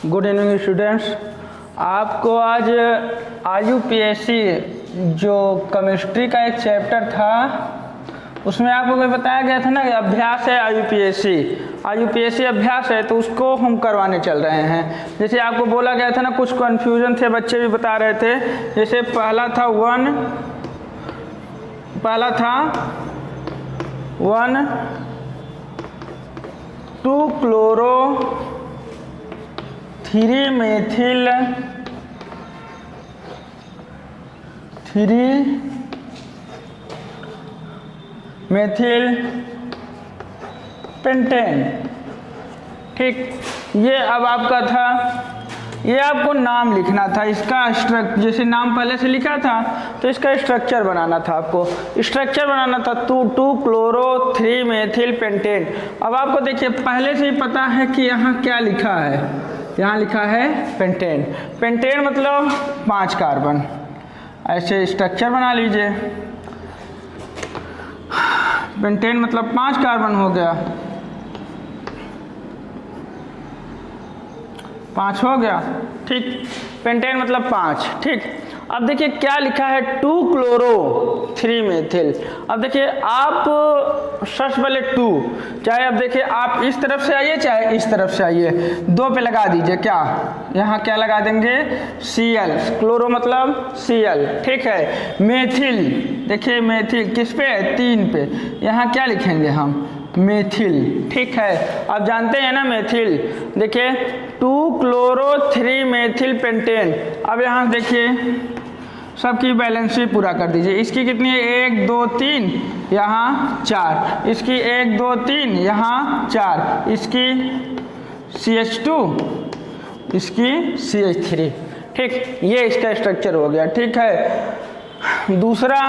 Good evening students. आपको आज IUPAC जो केमिस्ट्री का एक चैप्टर था उसमें आपको कोई बताया गया था ना कि अभ्यास है IUPAC अभ्यास है, तो उसको हम करवाने चल रहे हैं। जैसे आपको बोला गया था ना, कुछ कन्फ्यूजन थे, बच्चे भी बता रहे थे। जैसे पहला था 1,2-क्लोरो 3-मेथिल 3-मेथिल पेंटेन। ठीक, ये अब आपका था, ये आपको नाम लिखना था इसका जैसे नाम पहले से लिखा था तो इसका स्ट्रक्चर बनाना था। आपको स्ट्रक्चर बनाना था 2,2-क्लोरो 3-मेथिल पेंटेन। अब आपको देखिए पहले से ही पता है कि यहाँ क्या लिखा है, यहाँ लिखा है पेंटेन। पेंटेन मतलब 5 कार्बन। ऐसे स्ट्रक्चर बना लीजिए, पेंटेन मतलब 5 कार्बन हो गया, 5 हो गया। ठीक, पेंटेन मतलब 5। ठीक, अब देखिए क्या लिखा है 2-क्लोरो 3-मेथिल। अब देखिए आप सबसे पहले 2, चाहे अब देखिए आप इस तरफ से आइए चाहे इस तरफ से आइए, 2 पे लगा दीजिए। क्या यहाँ क्या लगा देंगे? Cl। क्लोरो मतलब Cl। ठीक है, मेथिल देखिए, मेथिल किस पे है? 3 पे। यहाँ क्या लिखेंगे हम? मेथिल। ठीक है, आप जानते हैं ना मेथिल। देखिए 2-क्लोरो 3-मेथिल पेंटेन। अब यहाँ देखिए सबकी बैलेंस पूरा कर दीजिए। इसकी कितनी है? 1 2 3, यहाँ 4, इसकी 1 2 3, यहाँ 4, इसकी CH2, इसकी CH3। ठीक, ये इसका स्ट्रक्चर हो गया। ठीक है, दूसरा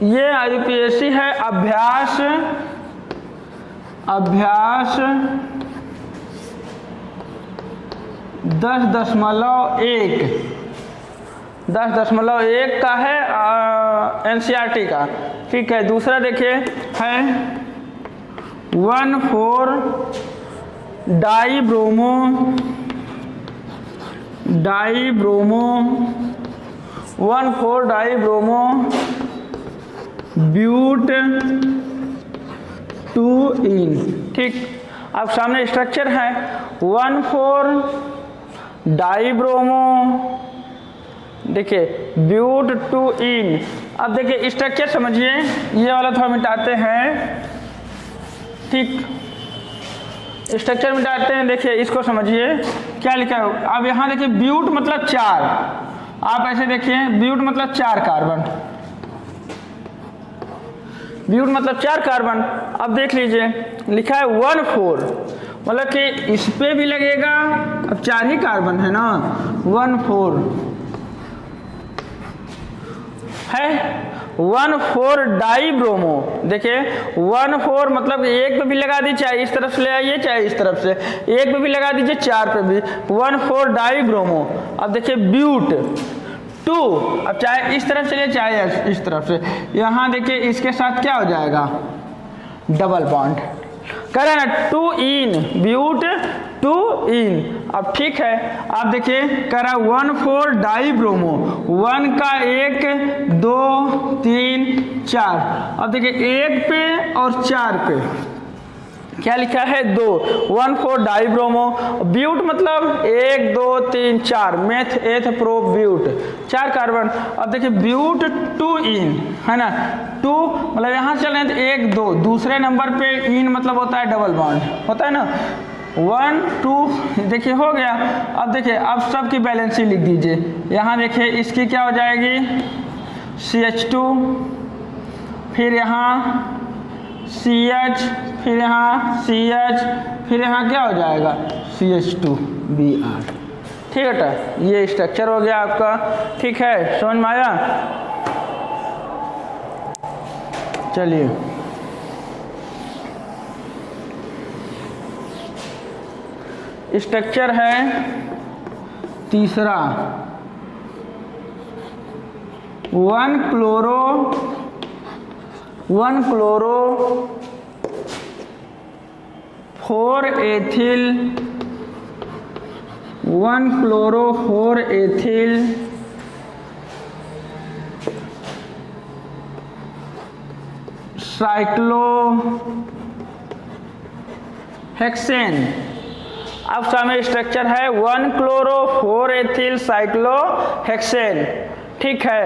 ये IUPAC है अभ्यास 10.1 का है NCERT का। ठीक है, दूसरा देखिए है 1,4-डाईब्रोमो ब्यूट 2-इन। ठीक, अब सामने स्ट्रक्चर है 1,4-डाईब्रोमो, देखिए ब्यूट 2-इन। अब देखिए स्ट्रक्चर समझिए, ये वाला थोड़ा मिटाते हैं। ठीक, स्ट्रक्चर मिटाते हैं। देखिए इसको समझिए क्या लिखा है। अब यहाँ देखिए ब्यूट मतलब 4, आप ऐसे देखिए ब्यूट मतलब 4 कार्बन, ब्यूट मतलब 4 कार्बन। अब देख लीजिए लिखा है 1,4, मतलब कि इस पे भी लगेगा। अब 4 ही कार्बन है ना, 1,4 है 1,4-डाईब्रोमो। देखिए 1,4 मतलब एक पे भी लगा दीजिए, चाहे इस तरफ से ले आइए चाहे इस तरफ से, एक पे भी लगा दीजिए, 4 पे भी, 1,4-डाईब्रोमो। अब देखिए ब्यूट 2, अब चाहे इस तरफ चलिए चाहे इस तरफ से, यहाँ देखिए इसके साथ क्या हो जाएगा? Double bond. कह रहे हैं ना 2-इन, ब्यूट 2-इन। अब ठीक है, आप देखिए कह रहा है 1,4-डाईब्रोमो, 1 का 1 2 3 4। अब देखिए 1 पे और 4 पे क्या लिखा है? 2, 1,4-डाईब्रोमो। ब्यूट मतलब 1 2 3 4, मेथ एथ प्रो ब्यूट, 4 कार्बन। अब देखिए ब्यूट 2-इन है ना, 2 मतलब यहाँ चले तो 1 2, दूसरे नंबर पे इन मतलब होता है डबल बॉन्ड, होता है ना। 1 2 देखिए हो गया। अब देखिए अब सबकी बैलेंस लिख दीजिए। यहाँ देखिए इसकी क्या हो जाएगी? CH2, फिर यहाँ CH, फिर यहाँ CH, फिर यहाँ क्या हो जाएगा? CH2Br। ठीक है, ये स्ट्रक्चर हो गया आपका। ठीक है, समझ में आया? चलिए स्ट्रक्चर है तीसरा 1-क्लोरो 1-क्लोरो 4 एथिल 1 क्लोरो 4 एथिल साइक्लोहेक्सेन। अब सामने स्ट्रक्चर है 1 क्लोरो 4 एथिल साइक्लोहेक्सेन। ठीक है,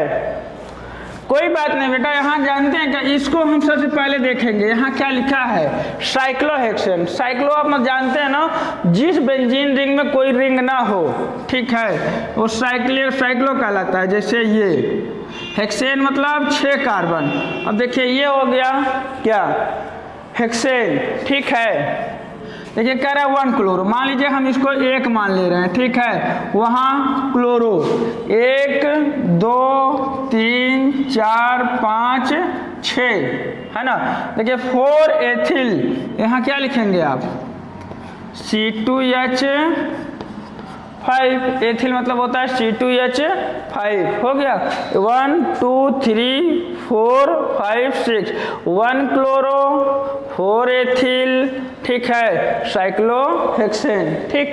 कोई बात नहीं बेटा, यहाँ जानते हैं क्या, इसको हम सबसे पहले देखेंगे। यहाँ क्या लिखा है, साइक्लोहेक्सेन। साइक्लो आप जानते हैं ना, जिस बेंजीन रिंग में कोई रिंग ना हो, ठीक है, वो साइक्लो कहलाता है। जैसे ये हेक्सेन मतलब 6 कार्बन। अब देखिए ये हो गया क्या, हेक्सेन। ठीक है, देखिए कह रहा है 1 क्लोरो, मान लीजिए हम इसको 1 मान ले रहे हैं। ठीक है, वहाँ क्लोरो 1 2 3 4 5 6 है ना। देखिए 4 एथिल, यहाँ क्या लिखेंगे आप, C2H5। एथिल मतलब होता है C2H5। हो गया 1 2 3 4 5 6 1 क्लोरो 4 एथिल। ठीक है, साइक्लोहेक्सेन। ठीक,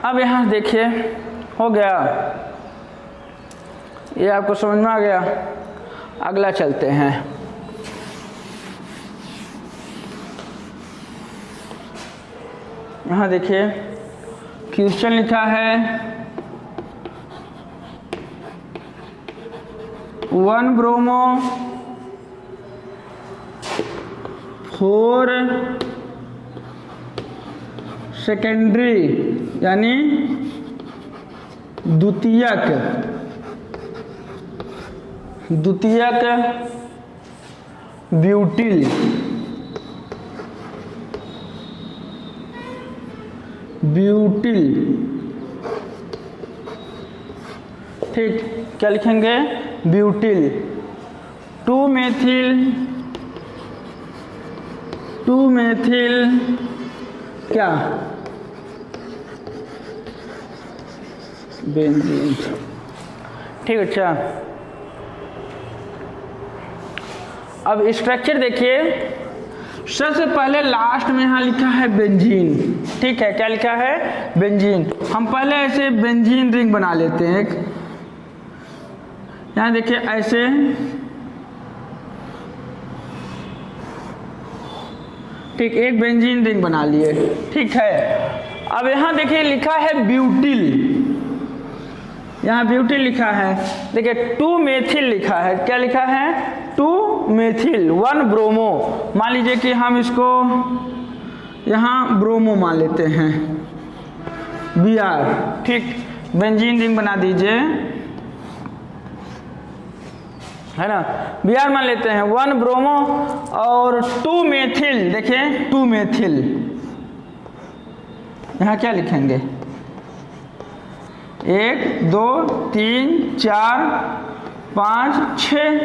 अब यहाँ देखिए हो गया, ये आपको समझ में आ गया। अगला चलते हैं, यहाँ देखिए क्वेश्चन लिखा है 1 ब्रोमो 4 सेकेंडरी यानी द्वितीयक ब्यूटिल ठीक, क्या लिखेंगे, ब्यूटिल 2 मेथिल क्या, बेंजीन। ठीक, अच्छा अब स्ट्रक्चर देखिए, सबसे पहले लास्ट में यहाँ लिखा है बेंजीन। ठीक है, क्या लिखा है, बेंजीन। हम पहले ऐसे बेंजीन रिंग बना लेते हैं। एक यहाँ देखिए ऐसे, ठीक, एक बेंजीन रिंग बना लिए। ठीक है, अब यहाँ देखिए लिखा है ब्यूटिल, यहाँ ब्यूटिल लिखा है। देखिए 2 मेथिल लिखा है, क्या लिखा है, 2 मेथिल 1 ब्रोमो। मान लीजिए कि हम इसको यहाँ ब्रोमो मान लेते हैं, Br। ठीक, बेंजीन रिंग बना दीजिए, है ना, Br मान लेते हैं। 1 ब्रोमो और 2 मेथिल, देखिए 2 मेथिल, यहाँ क्या लिखेंगे, 1 2 3 4 5 6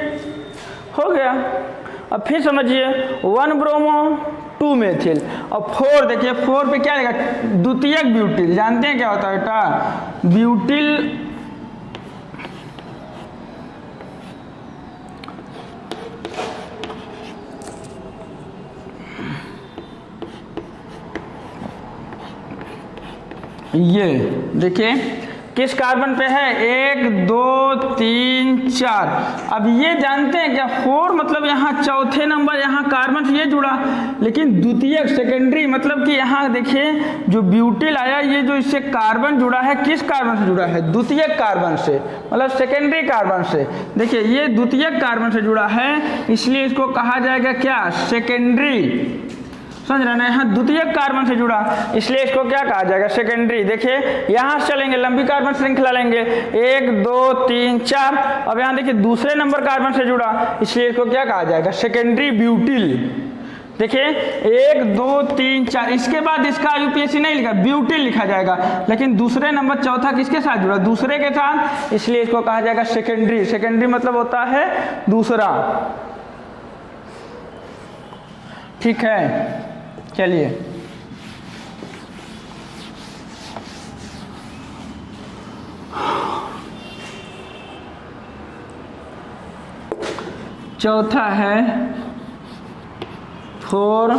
हो गया। अब फिर समझिए 1 ब्रोमो 2 मेथिल और 4, देखिए 4 पे क्या लिखा, द्वितीयक ब्यूटिल। जानते हैं क्या होता है बेटा, ब्यूटिल ये देखिए किस कार्बन पे है, 1 2 3 4। अब ये जानते हैं क्या, 4 मतलब यहाँ चौथे नंबर, यहाँ कार्बन से ये जुड़ा, लेकिन द्वितीयक सेकेंडरी मतलब कि यहाँ देखिए जो ब्यूटिल आया, ये जो इससे कार्बन जुड़ा है, किस कार्बन से जुड़ा है, द्वितीयक कार्बन से, मतलब सेकेंडरी कार्बन से। देखिए ये द्वितीयक कार्बन से जुड़ा है, इसलिए इसको कहा जाएगा क्या, सेकेंडरी। समझ रहे ना, यहाँ द्वितीयक कार्बन से जुड़ा, इसलिए इसको क्या कहा जाएगा, सेकेंडरी। देखिए यहाँ से चलेंगे, लंबी कार्बन श्रृंखला लेंगे, 1 2 3 4। अब यहाँ देखिए दूसरे नंबर कार्बन से जुड़ा, इसलिए इसको क्या कहा जाएगा, सेकेंडरी ब्यूटिल। देखिए 1 2 3 4, इसके बाद इसका यूपीएससी नहीं लिखा, ब्यूटिल लिखा जाएगा, लेकिन दूसरे नंबर चौथा किसके साथ जुड़ा, दूसरे के साथ, इसलिए इसको कहा जाएगा सेकेंडरी। सेकेंडरी मतलब होता है दूसरा। ठीक है, चलिए चौथा है 4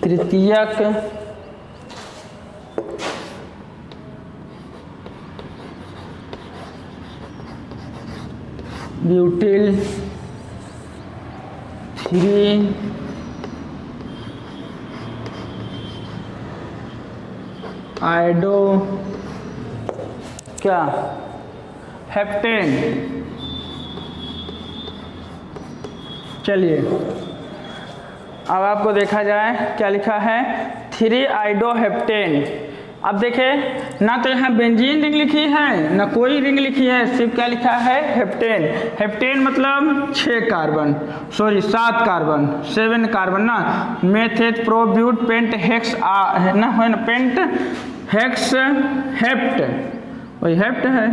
तृतीयक ब्यूटिल 3 आइडो क्या हेप्टेन। चलिए अब आपको देखा जाए क्या लिखा है 3 आइडोहेप्टेन। अब देखें ना तो यहाँ बेंजीन रिंग लिखी है ना कोई रिंग लिखी है, सिर्फ क्या लिखा है हेप्टेन। हेप्टेन मतलब 7 कार्बन 7 कार्बन ना। मेथेट प्रोब्यूट पेंट हेक्स है ना पेंट हेक्स हेप्ट, वही हेप्ट है।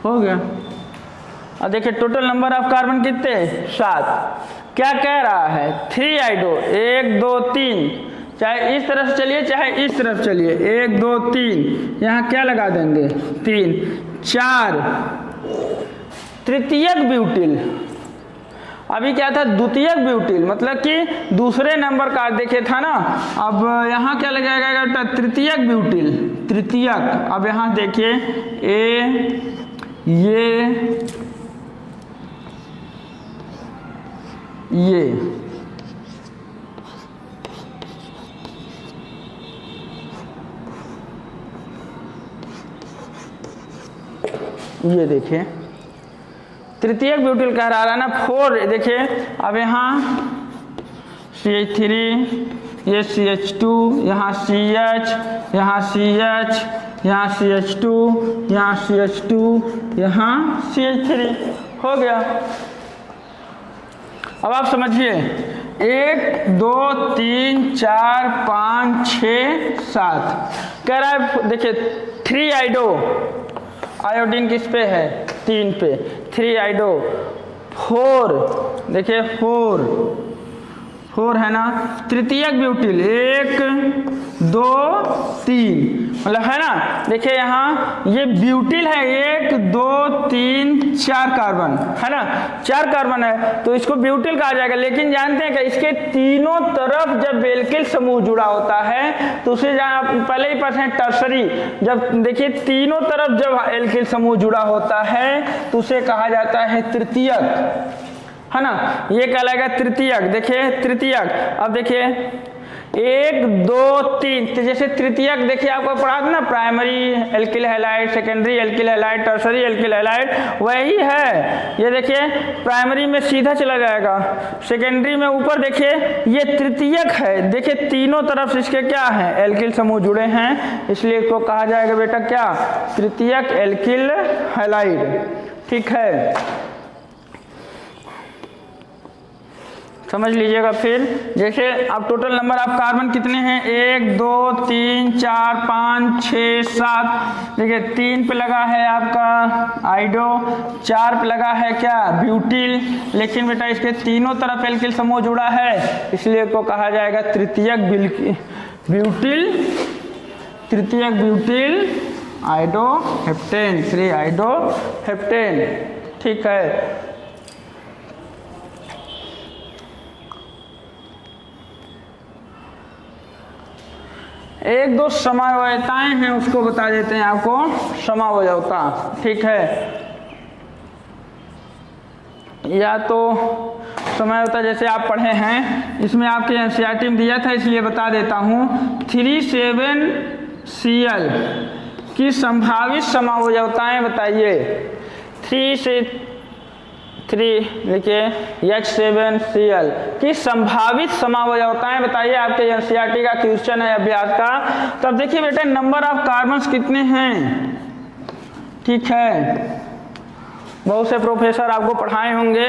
हो गया। अब देखिए टोटल नंबर ऑफ कार्बन कितने 7। क्या कह रहा है 3 आइडो 1 2 3, चाहे इस तरफ चलिए चाहे इस तरफ चलिए 1 2 3, यहाँ क्या लगा देंगे 3 4 तृतीयक ब्यूटिल। अभी क्या था द्वितीयक ब्यूटिल, मतलब कि दूसरे नंबर का देखे था ना। अब यहाँ क्या लगाएगा बेटा तृतीयक ब्यूटिल तृतीयक। अब यहाँ देखिए ये देखिए तृतीयक ब्यूटिल कह रहा है ना 4। देखिए अब यहाँ CH3, ये CH2, यहाँ CH, यहाँ CH, यहाँ CH2, यहाँ CH2, यहाँ CH3 हो गया। अब आप समझिए 1 2 3 4 5 6 7 कह रहा है। देखिए 3 आइडो आयोडीन किस पे है 3 पे 3 आइडो 4 देखिए 4 है ना। तृतीयक ब्यूटिल 1 2 3 मतलब है ना। देखिए यहाँ ये ब्यूटिल है 1 2 3 4 कार्बन है ना, 4 कार्बन है तो इसको ब्यूटिल कहा जाएगा। लेकिन जानते हैं कि इसके तीनों तरफ जब एल्किल समूह जुड़ा होता है तो उसे पहले ही पढ़े टर्सरी। जब देखिए तीनों तरफ जब एल्किल समूह जुड़ा होता है तो उसे कहा जाता है तृतीयक है ना। ये कहलाएगा तृतीयक। देखिए तृतीयक। अब देखिए 1 2 3 तो जैसे तृतीयक देखिए आपको पढ़ा था ना primary alkyl halide, secondary alkyl halide, tertiary alkyl halide, वही है। ये देखिए प्राइमरी में सीधा चला जाएगा, सेकेंडरी में ऊपर देखिए ये तृतीयक है। देखिए तीनों तरफ इसके क्या है एल्किल समूह जुड़े हैं, इसलिए इसको कहा जाएगा बेटा क्या तृतीयक एल्किल हैलाइड। ठीक है समझ लीजिएगा। फिर जैसे अब टोटल नंबर ऑफ कार्बन कितने हैं 1 2 3 4 5 6 7। देखिए 3 पे लगा है आपका आइडो, 4 पे लगा है क्या ब्यूटिल। लेकिन बेटा इसके तीनों तरफ एल्किल समूह जुड़ा है इसलिए को कहा जाएगा तृतीयक ब्यूटिल, तृतीयक ब्यूटिल आइडो हेप्टेन 3 आइडो हेप्टेन। ठीक है। एक दो समावयवताएं हैं उसको बता देते हैं आपको। समावयवता ठीक है, या तो समावयवता जैसे आप पढ़े हैं इसमें आपके एनसीईआरटी में दिया था इसलिए बता देता हूँ। 3,7Cl की संभावित समावयवताएं बताइए। 3 से 3 लिखिए H7Cl की संभावित समावयवताएं बताइए। आपके एनसीईआरटी का क्वेश्चन है अभ्यास का। तब देखिए बेटा नंबर ऑफ कार्बन्स कितने हैं। ठीक है बहुत से प्रोफेसर आपको पढ़ाए होंगे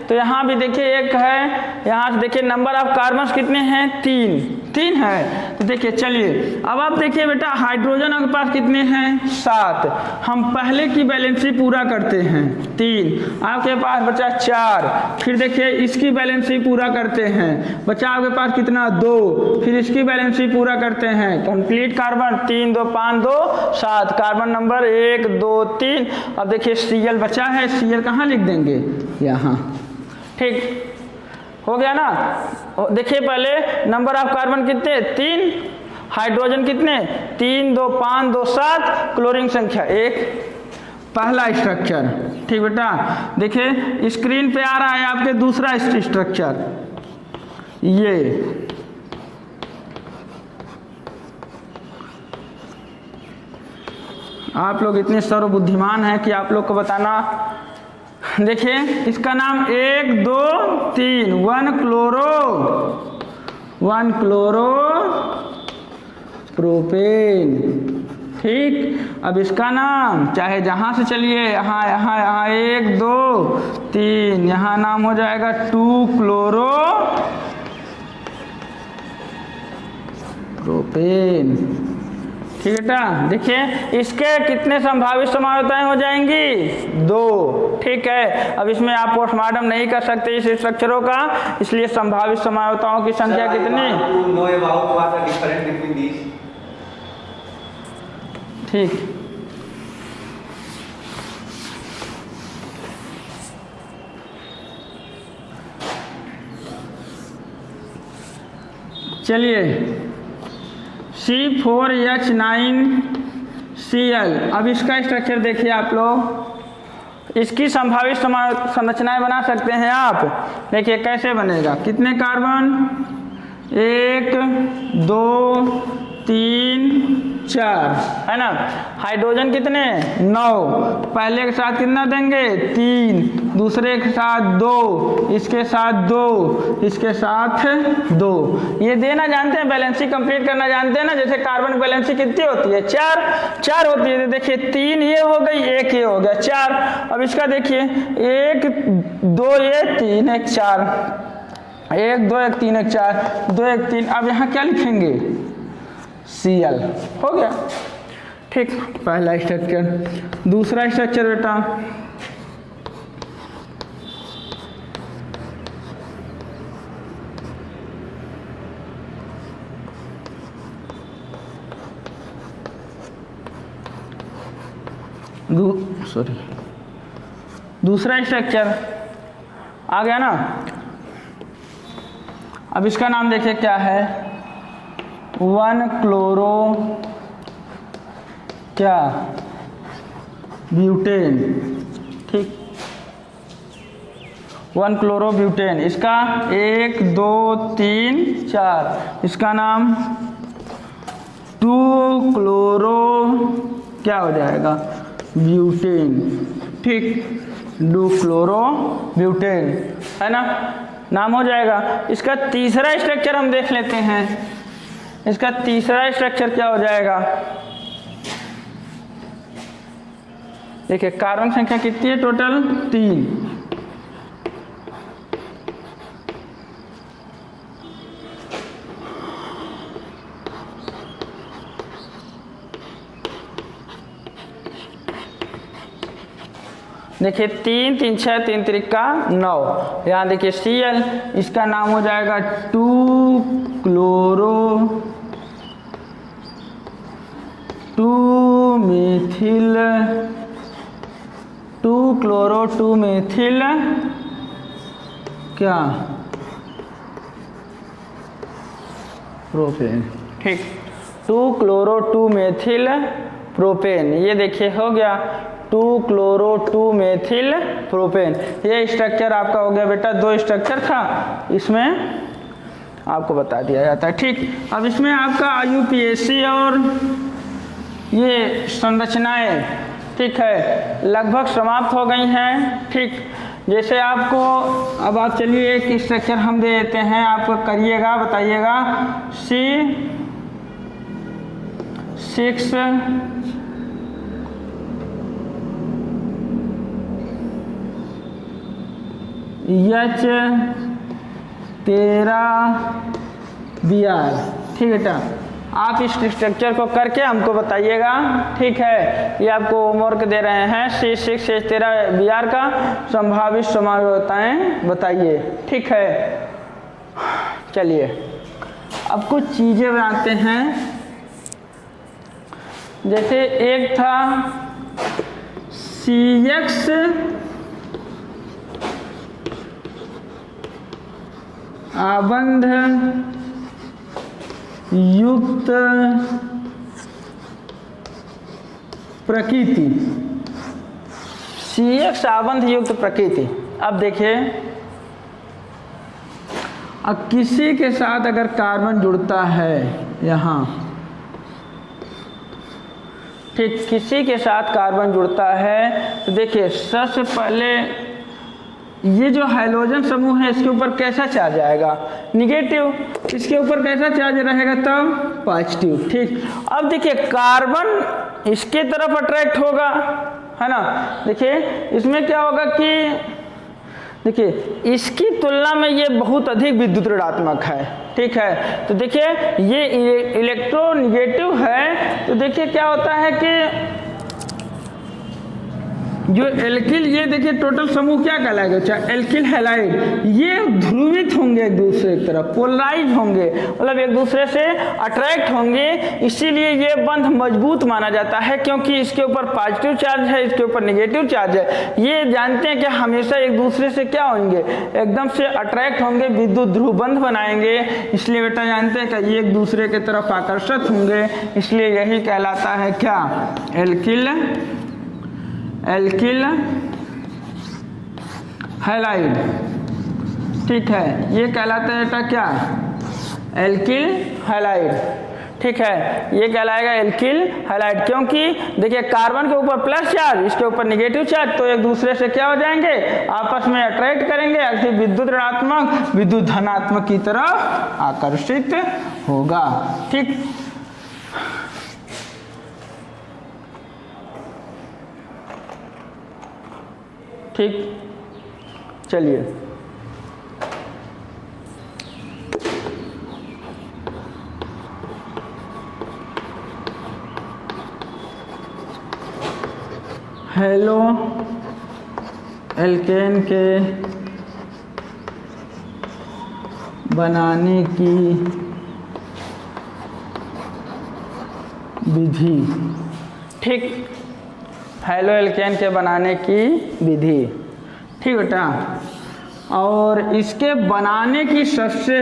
तो यहाँ भी देखिए एक है। यहाँ से देखिए नंबर ऑफ कार्बन्स कितने हैं 3। 3 है। तो देखिए चलिए अब आप देखिए बेटा हाइड्रोजन आपके पास कितने हैं 7, हम पहले की बैलेंसी पूरा करते हैं 3, आपके पास बचा 4, फिर देखिए इसकी बैलेंसी पूरा करते हैं, बचा आपके पास कितना 2, फिर इसकी बैलेंसी पूरा करते हैं, कंप्लीट कार्बन 3 2 5 2 7, कार्बन नंबर 1 2 3। अब देखिए Cl बचा है, Cl कहाँ लिख देंगे यहाँ, ठीक हो गया ना। देखिए पहले नंबर ऑफ कार्बन कितने 3, हाइड्रोजन कितने 3 2 5 2 7, क्लोरीन संख्या 1, पहला स्ट्रक्चर। ठीक बेटा, देखिए स्क्रीन पे आ रहा है आपके दूसरा स्ट्रक्चर, ये आप लोग इतने सर्वबुद्धिमान हैं कि आप लोग को बताना। देखिए इसका नाम 1 2 3 1 क्लोरो प्रोपेन। ठीक, अब इसका नाम चाहे जहाँ से चलिए यहाँ यहाँ यहाँ 1 2 3, यहाँ नाम हो जाएगा 2 क्लोरो प्रोपेन। ठीक है बेटा, देखिए इसके कितने संभावित समायोताएं हो जाएंगी 2। ठीक है, अब इसमें आप पोस्टमार्टम नहीं कर सकते इस स्ट्रक्चरों का, इसलिए संभावित समायोताओं की संख्या कितनी। ठीक, चलिए C4H9Cl, अब इसका स्ट्रक्चर देखिए आप लोग, इसकी संभावित संरचनाएं बना सकते हैं आप। देखिए कैसे बनेगा, कितने कार्बन 1 2 3 4 है ना, हाइड्रोजन कितने 9, पहले के साथ कितना देंगे 3, दूसरे के साथ 2, इसके साथ 2, इसके साथ 2, ये देना जानते हैं, बैलेंसी कंप्लीट करना जानते हैं ना। जैसे कार्बन बैलेंसी कितनी होती है 4 होती है, तो देखिए 3 ये हो गई, 1 ये हो गया 4। अब इसका देखिए 1 2 ये 3 1 4, 1 2 1 3 1 4 2 1 3, अब यहाँ क्या लिखेंगे Cl, हो गया। ठीक, पहला स्ट्रक्चर। दूसरा स्ट्रक्चर बेटा, दूसरा स्ट्रक्चर आ गया ना। अब इसका नाम देखिए क्या है 1 क्लोरो क्या ब्यूटेन। ठीक, 1 क्लोरो ब्यूटेन, इसका 1 2 3 4, इसका नाम 2 क्लोरो क्या हो जाएगा ब्यूटेन। ठीक, 2 क्लोरो ब्यूटेन है ना, नाम हो जाएगा। इसका तीसरा स्ट्रक्चर हम देख लेते हैं, इसका तीसरा स्ट्रक्चर क्या हो जाएगा। देखिए कार्बन संख्या कितनी है टोटल 3, देखिए 3 3 6 3 त्रिका 9, यहाँ देखिए Cl, इसका नाम हो जाएगा 2 क्लोरो 2 मेथिल 2 क्लोरो 2 मेथिल क्या प्रोपेन। ठीक, 2 क्लोरो 2 मेथिल प्रोपेन, ये देखिए हो गया 2 क्लोरो 2 मेथिल प्रोपेन। ये स्ट्रक्चर आपका हो गया बेटा, 2 स्ट्रक्चर था, इसमें आपको बता दिया जाता है। ठीक, अब इसमें आपका IUPAC और ये संरचनाएं ठीक है लगभग समाप्त हो गई हैं। ठीक, जैसे आपको अब आप चलिए एक स्ट्रक्चर हम दे देते हैं, आपको करिएगा बताइएगा C6 H13 Br ठीक है बेटा, आप इस स्ट्रक्चर को करके हमको बताइएगा। ठीक है, ये आपको होमवर्क दे रहे हैं C6 से 13 बिहार का संभावित समायोजताएं बताइए। ठीक है, चलिए अब कुछ चीज़ें बनाते हैं। जैसे एक था CX आबंध युक्त प्रकृति, CX आबंध युक्त प्रकृति। अब देखिए, अब किसी के साथ अगर कार्बन जुड़ता है यहाँ, ठीक, किसी के साथ कार्बन जुड़ता है तो देखिए सबसे पहले ये जो हाइड्रोजन समूह है इसके ऊपर कैसा चार्ज आएगा, निगेटिव। इसके ऊपर कैसा चार्ज रहेगा तब, पॉजिटिव। ठीक, अब देखिए कार्बन इसके तरफ अट्रैक्ट होगा, है ना। देखिए इसमें क्या होगा कि देखिए इसकी तुलना में ये बहुत अधिक विद्युत ऋणात्मक है। ठीक है, तो देखिए ये इलेक्ट्रोनिगेटिव है, तो देखिए क्या होता है कि जो एल्किल, ये देखिए टोटल समूह क्या कहलाएगा, चाहे एल्किल हैलाइड, ये ध्रुवित होंगे एक दूसरे की तरफ, पोलराइज होंगे, मतलब एक दूसरे से अट्रैक्ट होंगे। इसीलिए ये बंध मजबूत माना जाता है, क्योंकि इसके ऊपर पॉजिटिव चार्ज है, इसके ऊपर नेगेटिव चार्ज है। ये जानते हैं कि हमेशा एक दूसरे से क्या होंगे, एकदम से अट्रैक्ट होंगे, विद्युत ध्रुव बंध बनाएंगे। इसलिए बेटा जानते हैं कि ये एक दूसरे की तरफ आकर्षित होंगे, इसलिए यही कहलाता है क्या, एल्किल हैलाइड। ठीक है, ये कहलाता है बेटा क्या, एल्किल हैलाइड। ठीक है, ये कहलाएगा एल्किल हैलाइड, क्योंकि देखिए कार्बन के ऊपर प्लस चार्ज, इसके ऊपर नेगेटिव चार्ज, तो एक दूसरे से क्या हो जाएंगे, आपस में अट्रैक्ट करेंगे, ऐसे विद्युत ऋणात्मक विद्युत धनात्मक की तरफ आकर्षित होगा। ठीक, ठीक, चलिए हेलो एल्केन के बनाने की विधि। ठीक, हेलो एल्केन के बनाने की विधि। ठीक बेटा, और इसके बनाने की सबसे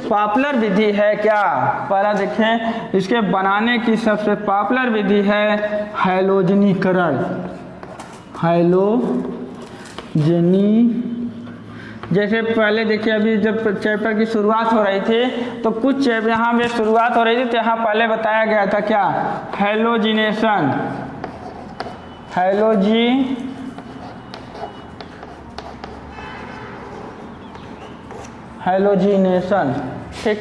पॉपुलर विधि है क्या, पहला देखें, इसके बनाने की सबसे पॉपुलर विधि है हैलोजनीकरण, हैलोजनी। जैसे पहले देखिए, अभी जब चैप्टर की शुरुआत हो रही थी तो कुछ यहाँ पे शुरुआत हो रही थी, तो यहाँ पहले बताया गया था क्या, हैलोजिनेशन, हैलोजिनेशन। ठीक,